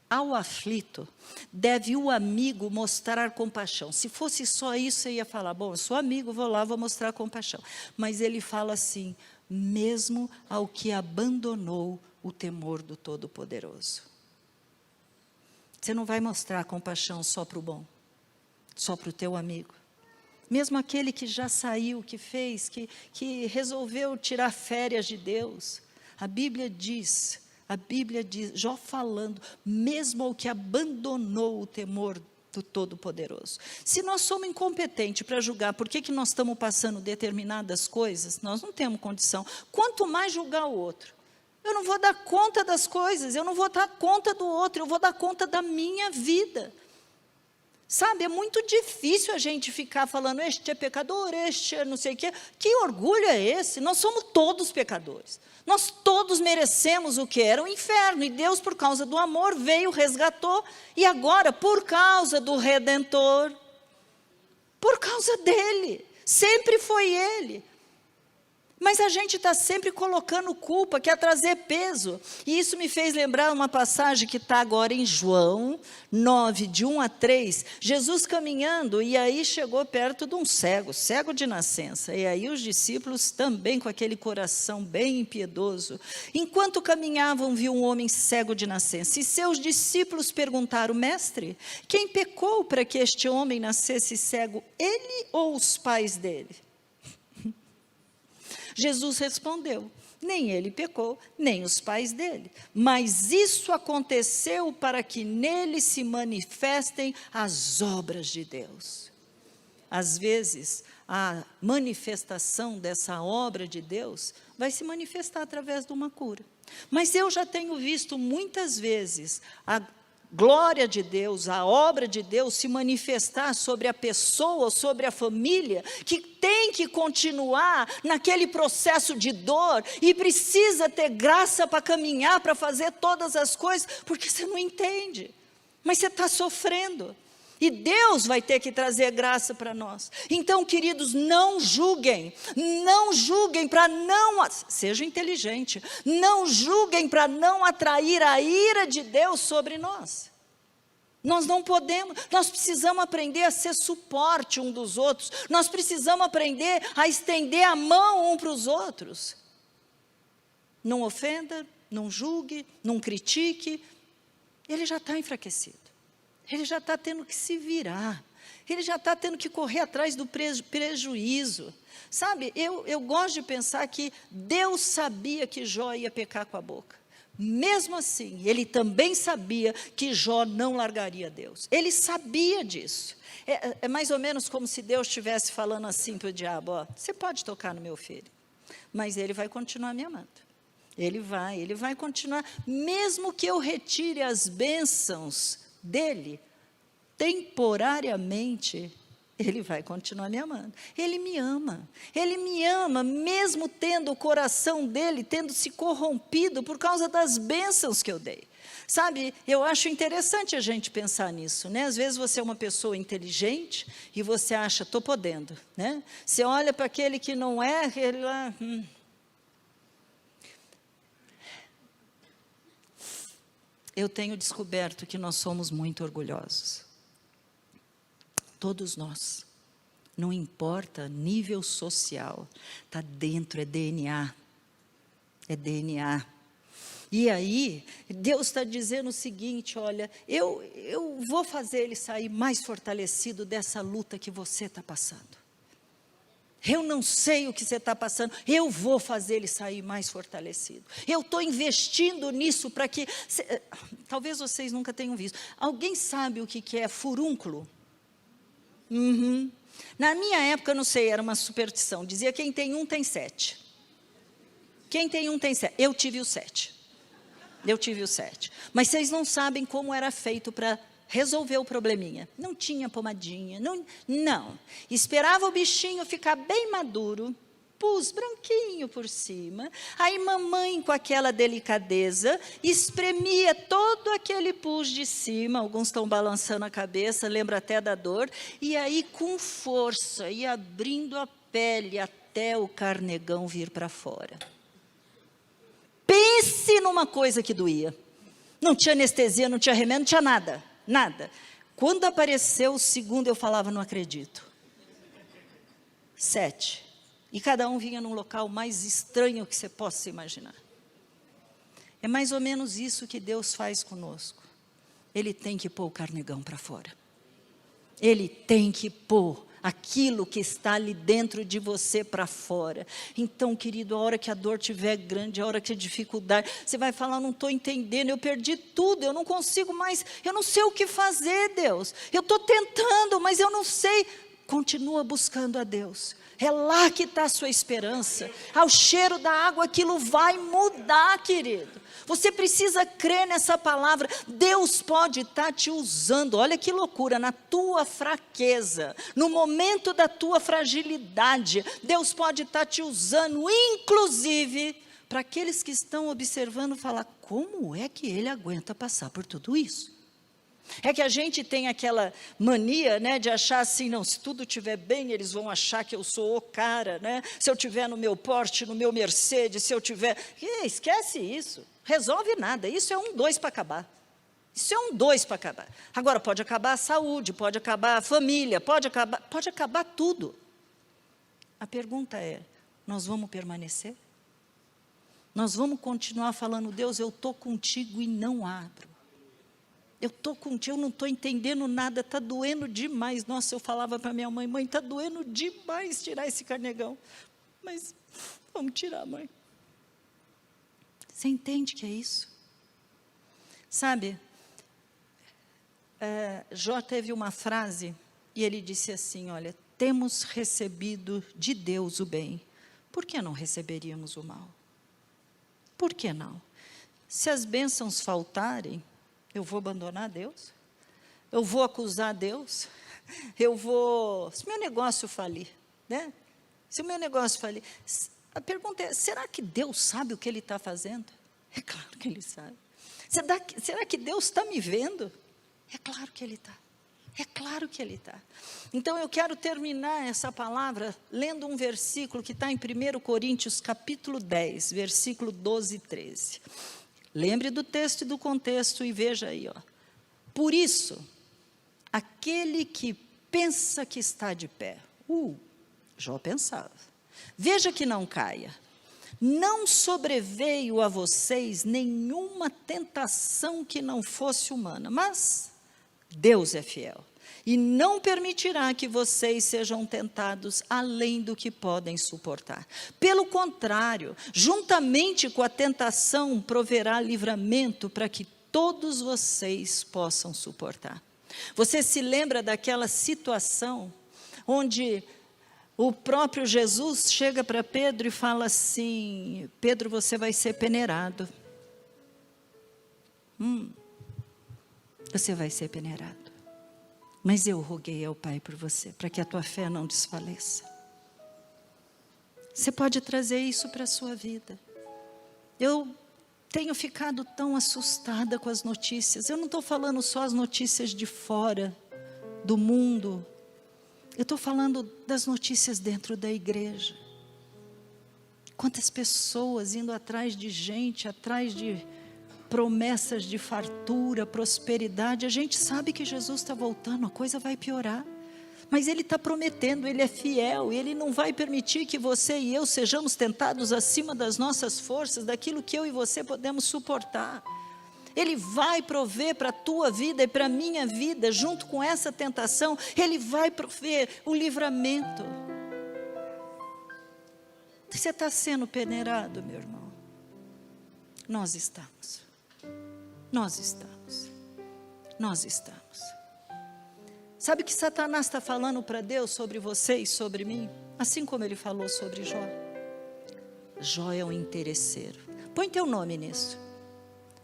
Ao aflito, deve o amigo mostrar compaixão. Se fosse só isso, eu ia falar, bom, eu sou amigo, vou lá, vou mostrar compaixão. Mas ele fala assim, mesmo ao que abandonou o temor do Todo-Poderoso. Você não vai mostrar compaixão só para o bom, só para o teu amigo. Mesmo aquele que já saiu, que fez, que resolveu tirar férias de Deus. A Bíblia diz, Jó falando, mesmo ao que abandonou o temor do Todo-Poderoso. Se nós somos incompetentes para julgar por que nós estamos passando determinadas coisas, nós não temos condição. Quanto mais julgar o outro. Eu não vou dar conta das coisas, eu não vou dar conta do outro, eu vou dar conta da minha vida. Sabe, é muito difícil a gente ficar falando, este é pecador, este é não sei o quê. Que orgulho é esse? Nós somos todos pecadores. Nós todos merecemos o que era o inferno. E Deus, por causa do amor, veio, resgatou. E agora, por causa do Redentor, por causa dele, sempre foi ele. Mas a gente está sempre colocando culpa, quer trazer peso. E isso me fez lembrar uma passagem que está agora em João 9, de 1 a 3. Jesus caminhando, e aí chegou perto de um cego de nascença. E aí os discípulos também com aquele coração bem impiedoso. Enquanto caminhavam, viu um homem cego de nascença. E seus discípulos perguntaram, mestre, quem pecou para que este homem nascesse cego? Ele ou os pais dele? Jesus respondeu, nem ele pecou, nem os pais dele. Mas isso aconteceu para que nele se manifestem as obras de Deus. Às vezes, a manifestação dessa obra de Deus vai se manifestar através de uma cura. Mas eu já tenho visto muitas vezes a glória de Deus, a obra de Deus se manifestar sobre a pessoa, sobre a família, que tem que continuar naquele processo de dor e precisa ter graça para caminhar, para fazer todas as coisas, porque você não entende, mas você está sofrendo. E Deus vai ter que trazer graça para nós. Então, queridos, não julguem para não, seja inteligente, não julguem para não atrair a ira de Deus sobre nós. Nós não podemos, nós precisamos aprender a ser suporte um dos outros, nós precisamos aprender a estender a mão um para os outros. Não ofenda, não julgue, não critique, ele já está enfraquecido. Ele já está tendo que se virar. Ele já está tendo que correr atrás do prejuízo. Sabe, eu gosto de pensar que Deus sabia que Jó ia pecar com a boca. Mesmo assim, ele também sabia que Jó não largaria Deus. Ele sabia disso. É mais ou menos como se Deus estivesse falando assim para o diabo, ó, você pode tocar no meu filho, mas ele vai continuar me amando. Ele vai continuar, mesmo que eu retire as bênçãos dele, temporariamente, ele vai continuar me amando. Ele me ama, mesmo tendo o coração dele, tendo se corrompido por causa das bênçãos que eu dei. Sabe, eu acho interessante a gente pensar nisso, né? Às vezes você é uma pessoa inteligente e você acha, estou podendo, né? Você olha para aquele que não é, ele lá... Eu tenho descoberto que nós somos muito orgulhosos. Todos nós. Não importa nível social. Está dentro, é DNA. É DNA. E aí, Deus está dizendo o seguinte, olha, eu vou fazer ele sair mais fortalecido dessa luta que você está passando. Eu não sei o que você está passando, eu vou fazer ele sair mais fortalecido. Eu estou investindo nisso para que... Talvez vocês nunca tenham visto. Alguém sabe o que é furúnculo? Uhum. Na minha época, não sei, era uma superstição. Dizia quem tem um tem 7. Quem tem um tem 7. Eu tive o 7. eu tive o 7. Mas vocês não sabem como era feito para resolver o probleminha. Não tinha pomadinha, não. Esperava o bichinho ficar bem maduro, pus branquinho por cima, aí mamãe com aquela delicadeza, espremia todo aquele pus de cima, alguns estão balançando a cabeça, lembra até da dor, e aí com força, ia abrindo a pele até o carnegão vir para fora. Pense numa coisa que doía. Não tinha anestesia, não tinha remédio, não tinha nada, nada. Quando apareceu o segundo, eu falava, não acredito. 7. E cada um vinha num local mais estranho que você possa imaginar. É mais ou menos isso que Deus faz conosco. Ele tem que pôr o carnegão para fora. Ele tem que pôr aquilo que está ali dentro de você para fora. Então, querido, a hora que a dor estiver grande, a hora que a dificuldade, você vai falar, não estou entendendo, eu perdi tudo, eu não consigo mais, eu não sei o que fazer, Deus. Eu estou tentando, mas eu não sei. Continua buscando a Deus. É lá que está a sua esperança. Ao cheiro da água, aquilo vai mudar, querido. Você precisa crer nessa palavra. Deus pode estar te usando. Olha que loucura, na tua fraqueza, no momento da tua fragilidade, Deus pode estar te usando, inclusive, para aqueles que estão observando, falar, como é que ele aguenta passar por tudo isso? É que a gente tem aquela mania, né, de achar assim, não, se tudo estiver bem, eles vão achar que eu sou o cara, né? Se eu estiver no meu Porsche, no meu Mercedes, se eu tiver... Esquece isso, resolve nada, isso é 1, 2 para acabar. Isso é 1, 2 para acabar. Agora, pode acabar a saúde, pode acabar a família, pode acabar tudo. A pergunta é, nós vamos permanecer? Nós vamos continuar falando, Deus, eu estou contigo e não abro. Eu estou contigo, eu não estou entendendo nada, está doendo demais. Nossa, eu falava para minha mãe, mãe, está doendo demais tirar esse carnegão. Mas vamos tirar, mãe. Você entende que é isso? Sabe, Jó teve uma frase, e ele disse assim, olha, temos recebido de Deus o bem, por que não receberíamos o mal? Por que não? Se as bênçãos faltarem, eu vou abandonar Deus? Eu vou acusar Deus? Se meu negócio falir, né? Se o meu negócio falir, a pergunta é, será que Deus sabe o que Ele está fazendo? É claro que Ele sabe. Será que Deus está me vendo? É claro que Ele está. É claro que Ele está. Então eu quero terminar essa palavra lendo um versículo que está em 1 Coríntios capítulo 10, versículo 12 e 13. Lembre do texto e do contexto e veja aí, ó. Por isso, aquele que pensa que está de pé, Jó pensava, veja que não caia, não sobreveio a vocês nenhuma tentação que não fosse humana, mas Deus é fiel. E não permitirá que vocês sejam tentados além do que podem suportar. Pelo contrário, juntamente com a tentação, proverá livramento para que todos vocês possam suportar. Você se lembra daquela situação onde o próprio Jesus chega para Pedro e fala assim, Pedro, você vai ser peneirado. Você vai ser peneirado. Mas eu roguei ao Pai por você, para que a tua fé não desfaleça. Você pode trazer isso para a sua vida. Eu tenho ficado tão assustada com as notícias. Eu não estou falando só as notícias de fora, do mundo. Eu estou falando das notícias dentro da igreja. Quantas pessoas indo atrás de gente, atrás de promessas de fartura, prosperidade. A gente sabe que Jesus está voltando, a coisa vai piorar. Mas Ele está prometendo, Ele é fiel, Ele não vai permitir que você e eu sejamos tentados acima das nossas forças, daquilo que eu e você podemos suportar. Ele vai prover para a tua vida e para a minha vida, junto com essa tentação, Ele vai prover o livramento. Você está sendo peneirado, meu irmão? Nós estamos. Nós estamos. Nós estamos. Sabe o que Satanás está falando para Deus sobre você e sobre mim? Assim como ele falou sobre Jó. Jó é um interesseiro. Põe teu nome nisso.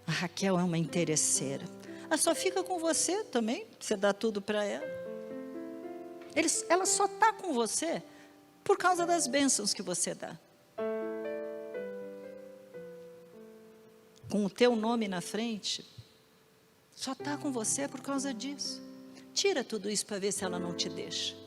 A Raquel é uma interesseira. Ela só fica com você também, você dá tudo para ela. Ela só está com você por causa das bênçãos que você dá. Com o teu nome na frente, só está com você por causa disso. Tira tudo isso para ver se ela não te deixa.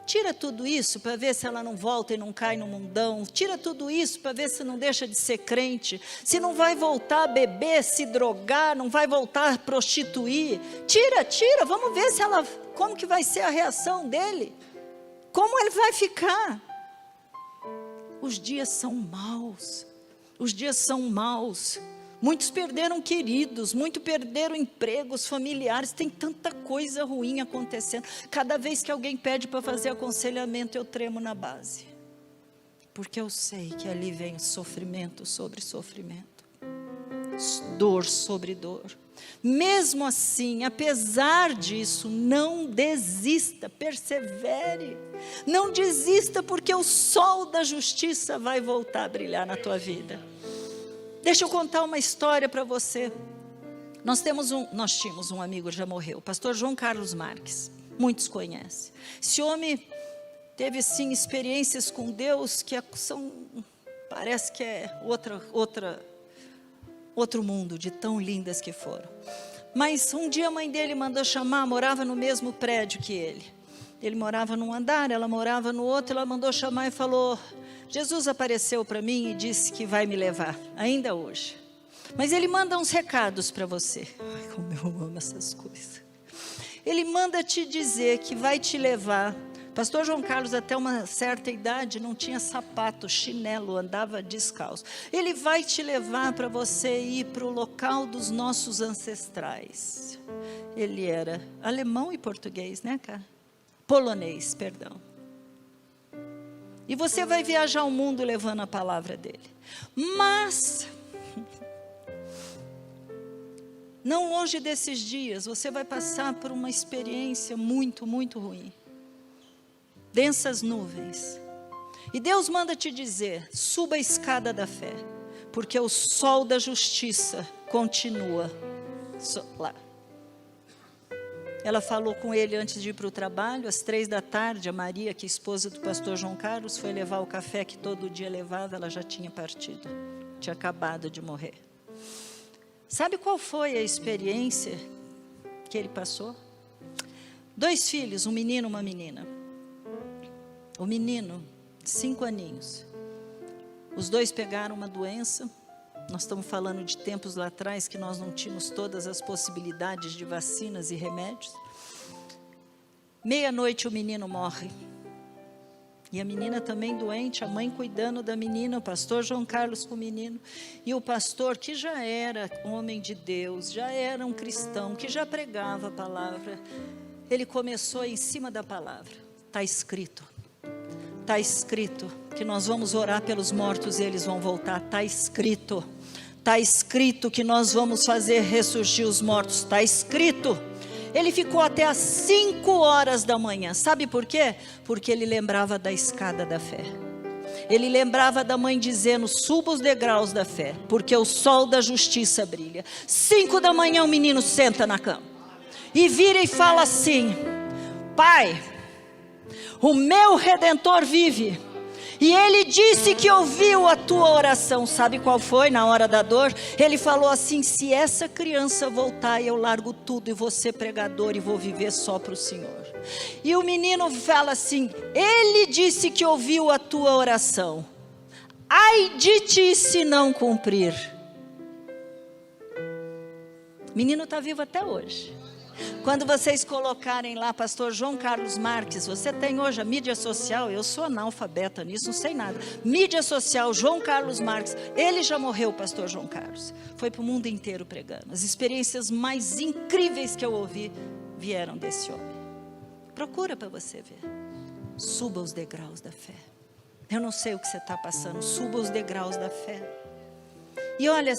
Tira tudo isso para ver se ela não volta e não cai no mundão. Tira tudo isso para ver se não deixa de ser crente. Se não vai voltar a beber, se drogar, não vai voltar a prostituir. Tira, vamos ver se ela, como que vai ser a reação dele. Como ele vai ficar. Os dias são maus. Os dias são maus. Muitos perderam queridos, muitos perderam empregos familiares, tem tanta coisa ruim acontecendo. Cada vez que alguém pede para fazer aconselhamento, eu tremo na base. Porque eu sei que ali vem sofrimento sobre sofrimento, dor sobre dor. Mesmo assim, apesar disso, não desista, persevere. Não desista, porque o sol da justiça vai voltar a brilhar na tua vida. Deixa eu contar uma história para você. Nós tínhamos um amigo, já morreu, o pastor João Carlos Marques. Muitos conhecem. Esse homem teve sim experiências com Deus que parece que é outro mundo, de tão lindas que foram. Mas um dia a mãe dele mandou chamar, morava no mesmo prédio que ele. Ele morava num andar, ela morava no outro, ela mandou chamar e falou: Jesus apareceu para mim e disse que vai me levar, ainda hoje. Mas ele manda uns recados para você. Ai, como eu amo essas coisas. Ele manda te dizer que vai te levar. Pastor João Carlos, até uma certa idade, não tinha sapato, chinelo, andava descalço. Ele vai te levar para você ir para o local dos nossos ancestrais. Ele era alemão e português, né, cara? Polonês, perdão. E você vai viajar o mundo levando a palavra dele. Mas, não longe desses dias, você vai passar por uma experiência muito, muito ruim. Densas nuvens. E Deus manda te dizer: suba a escada da fé, porque o sol da justiça continua lá. Ela falou com ele antes de ir para o trabalho, às 3h, a Maria, que é esposa do pastor João Carlos, foi levar o café que todo dia levava, ela já tinha partido, tinha acabado de morrer. Sabe qual foi a experiência que ele passou? 2 filhos, um menino e uma menina. O menino, 5 aninhos. Os 2 pegaram uma doença. Nós estamos falando de tempos lá atrás que nós não tínhamos todas as possibilidades de vacinas e remédios. Meia-noite o menino morre. E a menina também doente, a mãe cuidando da menina, o pastor João Carlos com o menino. E o pastor, que já era homem de Deus, já era um cristão, que já pregava a palavra, ele começou em cima da palavra. Está escrito que nós vamos orar pelos mortos e eles vão voltar. Está escrito que nós vamos fazer ressurgir os mortos. Está escrito. Ele ficou até às 5h da manhã. Sabe por quê? Porque ele lembrava da escada da fé. Ele lembrava da mãe dizendo: suba os degraus da fé, porque o sol da justiça brilha. 5h o menino senta na cama e vira e fala assim: Pai, o meu Redentor vive, e ele disse que ouviu a tua oração. Sabe qual foi na hora da dor? Ele falou assim: se essa criança voltar, eu largo tudo e vou ser pregador e vou viver só para o Senhor. E o menino fala assim: ele disse que ouviu a tua oração, ai de ti se não cumprir. O menino está vivo até hoje. Quando vocês colocarem lá pastor João Carlos Marques, você tem hoje a mídia social, eu sou analfabeta nisso, não sei nada. Mídia social, João Carlos Marques, ele já morreu, o pastor João Carlos. Foi para o mundo inteiro pregando. As experiências mais incríveis que eu ouvi vieram desse homem. Procura para você ver. Suba os degraus da fé. Eu não sei o que você está passando, suba os degraus da fé. E olha,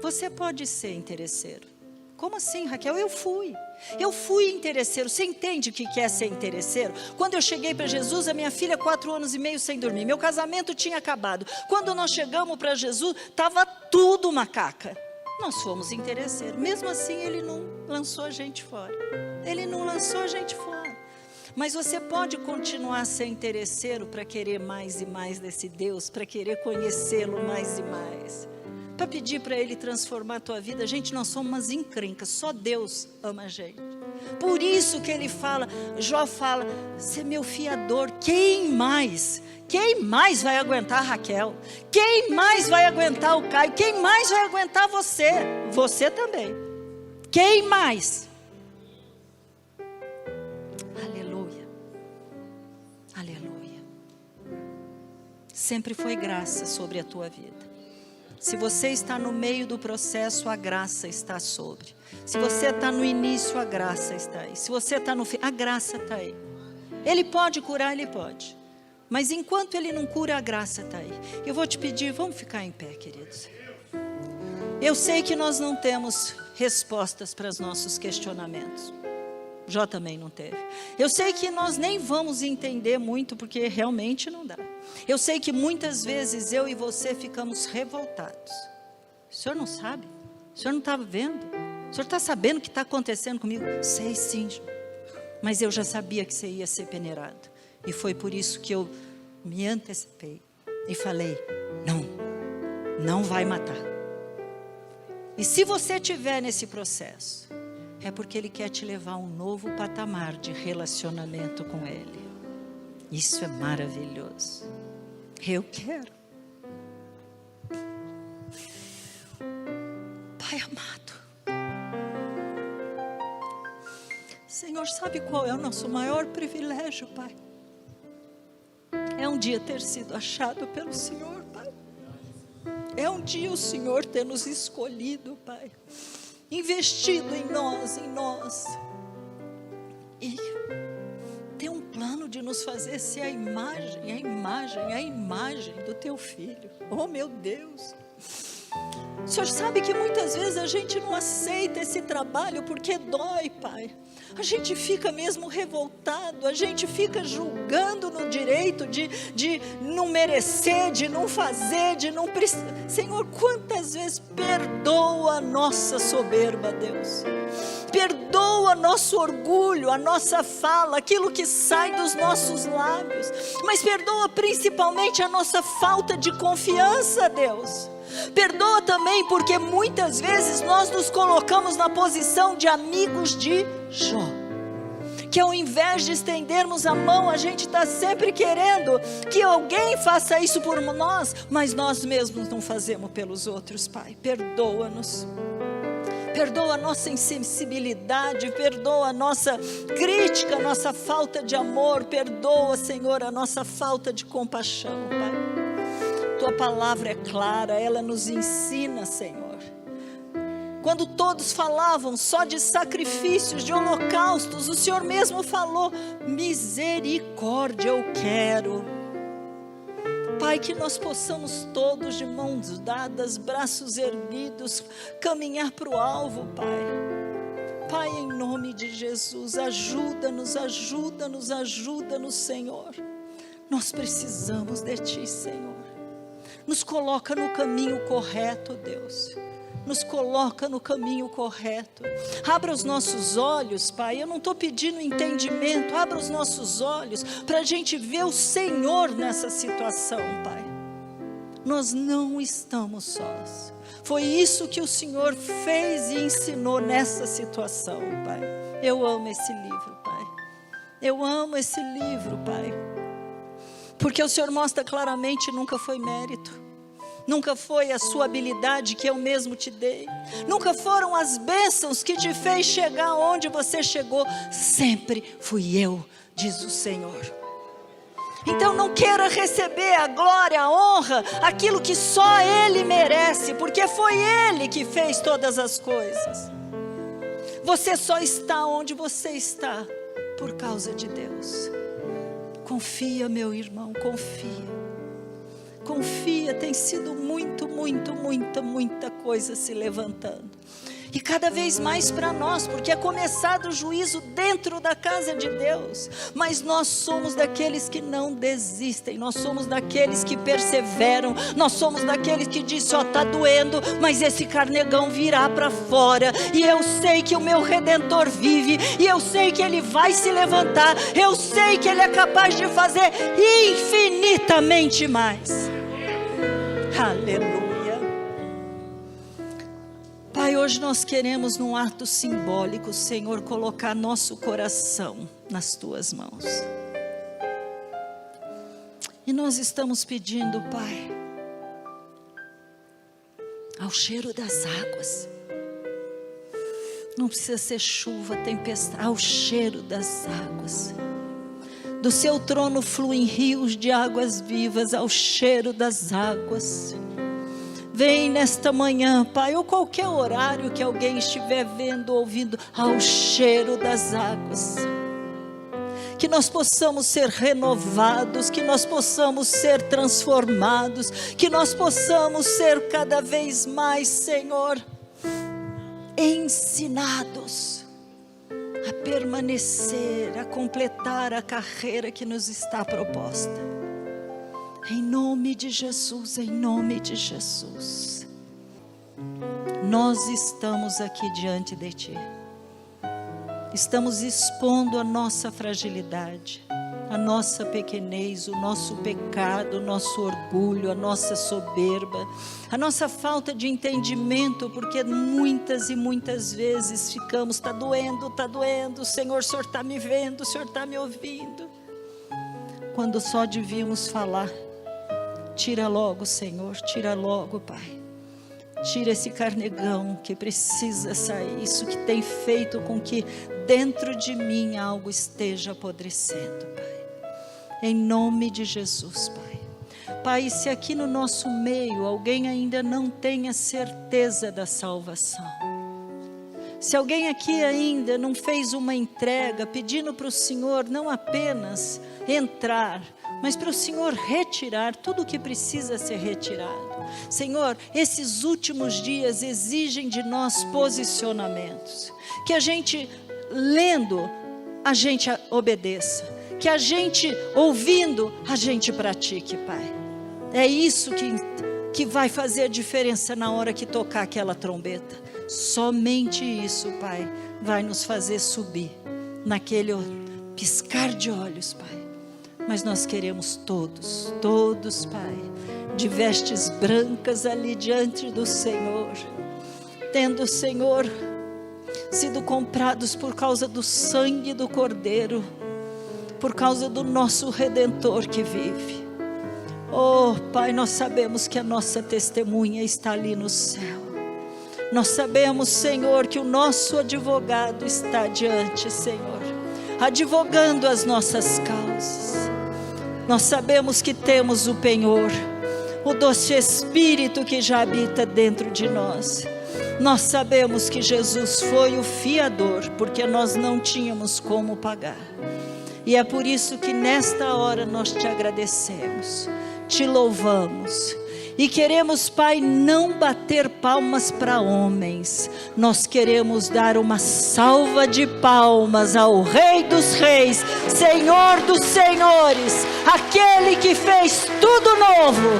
você pode ser interesseiro. Como assim, Raquel? Eu fui interesseiro. Você entende o que é ser interesseiro? Quando eu cheguei para Jesus, a minha filha 4 anos e meio sem dormir, meu casamento tinha acabado. Quando nós chegamos para Jesus, estava tudo uma caca. Nós fomos interesseiros. Mesmo assim, Ele não lançou a gente fora. Ele não lançou a gente fora. Mas você pode continuar a ser interesseiro para querer mais e mais desse Deus, para querer conhecê-lo mais e mais, para pedir para Ele transformar a tua vida. Gente, nós somos umas encrencas, só Deus ama a gente. Por isso que ele fala, Jó fala, você é meu fiador, quem mais vai aguentar a Raquel? Quem mais vai aguentar o Caio? Quem mais vai aguentar você? Você também. Quem mais? Aleluia, aleluia. Sempre foi graça sobre a tua vida. Se você está no meio do processo, a graça está sobre. Se você está no início, a graça está aí. Se você está no fim, a graça está aí. Ele pode curar, Ele pode. Mas enquanto Ele não cura, a graça está aí. Eu vou te pedir, vamos ficar em pé, queridos. Eu sei que nós não temos respostas para os nossos questionamentos. Jó também não teve. Eu sei que nós nem vamos entender muito, porque realmente não dá. Eu sei que muitas vezes eu e você ficamos revoltados. O senhor não sabe? O senhor não está vendo? O senhor está sabendo o que está acontecendo comigo? Sei sim, mas eu já sabia que você ia ser peneirado. E foi por isso que eu me antecipei e falei, não vai matar. E se você estiver nesse processo, é porque Ele quer te levar a um novo patamar de relacionamento com Ele. Isso é maravilhoso. Eu quero. Pai amado, Senhor, sabe qual é o nosso maior privilégio, Pai? É um dia ter sido achado pelo Senhor, Pai. É um dia o Senhor ter nos escolhido, Pai. Investido em nós. E tem um plano de nos fazer ser a imagem do Teu Filho. Oh, meu Deus. O Senhor sabe que muitas vezes a gente não aceita esse trabalho porque dói, Pai. A gente fica mesmo revoltado, a gente fica julgando no direito de não merecer, de não fazer, de não precisar. Senhor, quantas vezes perdoa a nossa soberba, Deus. Perdoa nosso orgulho, a nossa fala, aquilo que sai dos nossos lábios. Mas perdoa principalmente a nossa falta de confiança, Deus. Perdoa também porque muitas vezes nós nos colocamos na posição de amigos de Jó, que ao invés de estendermos a mão, a gente está sempre querendo que alguém faça isso por nós, mas nós mesmos não fazemos pelos outros, Pai. Perdoa-nos. Perdoa a nossa insensibilidade, perdoa a nossa crítica, a nossa falta de amor, perdoa, Senhor, a nossa falta de compaixão, Pai. Tua palavra é clara, ela nos ensina, Senhor. Quando todos falavam só de sacrifícios, de holocaustos, o Senhor mesmo falou, misericórdia eu quero. Pai, que nós possamos todos de mãos dadas, braços erguidos, caminhar para o alvo, Pai. Pai, em nome de Jesus, ajuda-nos, Senhor. Nós precisamos de Ti, Senhor. Nos coloca no caminho correto, Deus. Nos coloca no caminho correto. Abra os nossos olhos, Pai. Eu não estou pedindo entendimento. Abra os nossos olhos para a gente ver o Senhor nessa situação, Pai. Nós não estamos sós. Foi isso que o Senhor fez e ensinou nessa situação, Pai. Eu amo esse livro, Pai. Eu amo esse livro, Pai. Porque o Senhor mostra claramente, nunca foi mérito. Nunca foi a sua habilidade que eu mesmo te dei. Nunca foram as bênçãos que te fez chegar onde você chegou. Sempre fui eu, diz o Senhor. Então não queira receber a glória, a honra, aquilo que só Ele merece, porque foi Ele que fez todas as coisas. Você só está onde você está por causa de Deus. Confia, meu irmão, confia. Confia, tem sido muita coisa se levantando. E cada vez mais para nós, porque é começado o juízo dentro da casa de Deus. Mas nós somos daqueles que não desistem, nós somos daqueles que perseveram, nós somos daqueles que dizem, ó, está doendo, mas esse carnegão virá para fora. E eu sei que o meu Redentor vive, e eu sei que Ele vai se levantar, eu sei que Ele é capaz de fazer infinitamente mais. Aleluia. Pai, hoje nós queremos num ato simbólico, Senhor, colocar nosso coração nas Tuas mãos. E nós estamos pedindo, Pai, ao cheiro das águas. Não precisa ser chuva, tempestade, ao cheiro das águas. Do Seu trono fluem rios de águas vivas, ao cheiro das águas. Vem nesta manhã, Pai, ou qualquer horário que alguém estiver vendo, ouvindo, ao cheiro das águas. Que nós possamos ser renovados, que nós possamos ser transformados, que nós possamos ser cada vez mais, Senhor, ensinados a permanecer, a completar a carreira que nos está proposta. Em nome de Jesus, em nome de Jesus. Nós estamos aqui diante de Ti. Estamos expondo a nossa fragilidade, a nossa pequenez, o nosso pecado, o nosso orgulho, a nossa soberba, a nossa falta de entendimento, porque muitas e muitas vezes ficamos, está doendo, Senhor, o Senhor está me vendo, o Senhor está me ouvindo. Quando só devíamos falar. Tira logo, Senhor, tira logo, Pai. Tira esse carnegão que precisa sair, isso que tem feito com que dentro de mim algo esteja apodrecendo, Pai. Em nome de Jesus, Pai. Pai, se aqui no nosso meio alguém ainda não tem a certeza da salvação, se alguém aqui ainda não fez uma entrega, pedindo para o Senhor não apenas entrar, mas para o Senhor retirar tudo o que precisa ser retirado. Senhor, esses últimos dias exigem de nós posicionamentos. Que a gente, lendo, a gente obedeça. Que a gente, ouvindo, a gente pratique, Pai. É isso que vai fazer a diferença na hora que tocar aquela trombeta. Somente isso, Pai, vai nos fazer subir naquele piscar de olhos, Pai. Mas nós queremos todos, Pai, de vestes brancas ali diante do Senhor, tendo, Senhor, sido comprados por causa do sangue do Cordeiro, por causa do nosso Redentor que vive. Oh, Pai, nós sabemos que a nossa testemunha está ali no céu. Nós sabemos, Senhor, que o nosso advogado está diante, Senhor, advogando as nossas causas. Nós sabemos que temos o penhor, o doce Espírito que já habita dentro de nós. Nós sabemos que Jesus foi o fiador, porque nós não tínhamos como pagar. E é por isso que nesta hora nós te agradecemos, te louvamos. E queremos, Pai, não bater palmas para homens. Nós queremos dar uma salva de palmas ao Rei dos Reis, Senhor dos Senhores, aquele que fez tudo novo.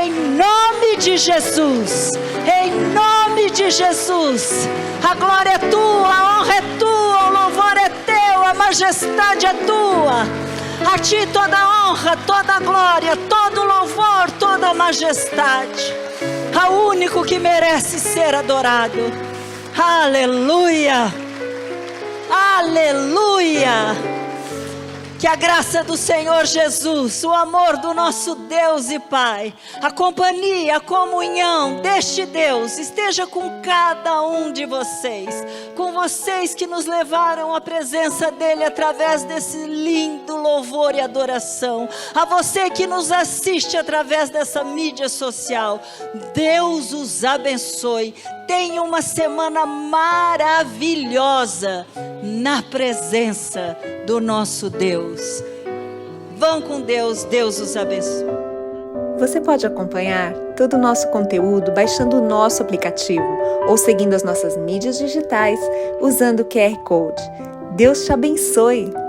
Em nome de Jesus, em nome de Jesus. A glória é tua, a honra é tua, o louvor é teu, a majestade é tua. A Ti toda a honra, toda a glória, todo o louvor, toda a majestade. Ao único que merece ser adorado. Aleluia, aleluia. Que a graça do Senhor Jesus, o amor do nosso Deus e Pai, a companhia, a comunhão deste Deus esteja com cada um de vocês, com vocês que nos levaram à presença dEle através desse lindo louvor e adoração, a você que nos assiste através dessa mídia social. Deus os abençoe. Tenha uma semana maravilhosa na presença do nosso Deus. Vão com Deus, Deus os abençoe.
Você pode acompanhar todo o nosso conteúdo baixando o nosso aplicativo ou seguindo as nossas mídias digitais usando o QR Code. Deus te abençoe!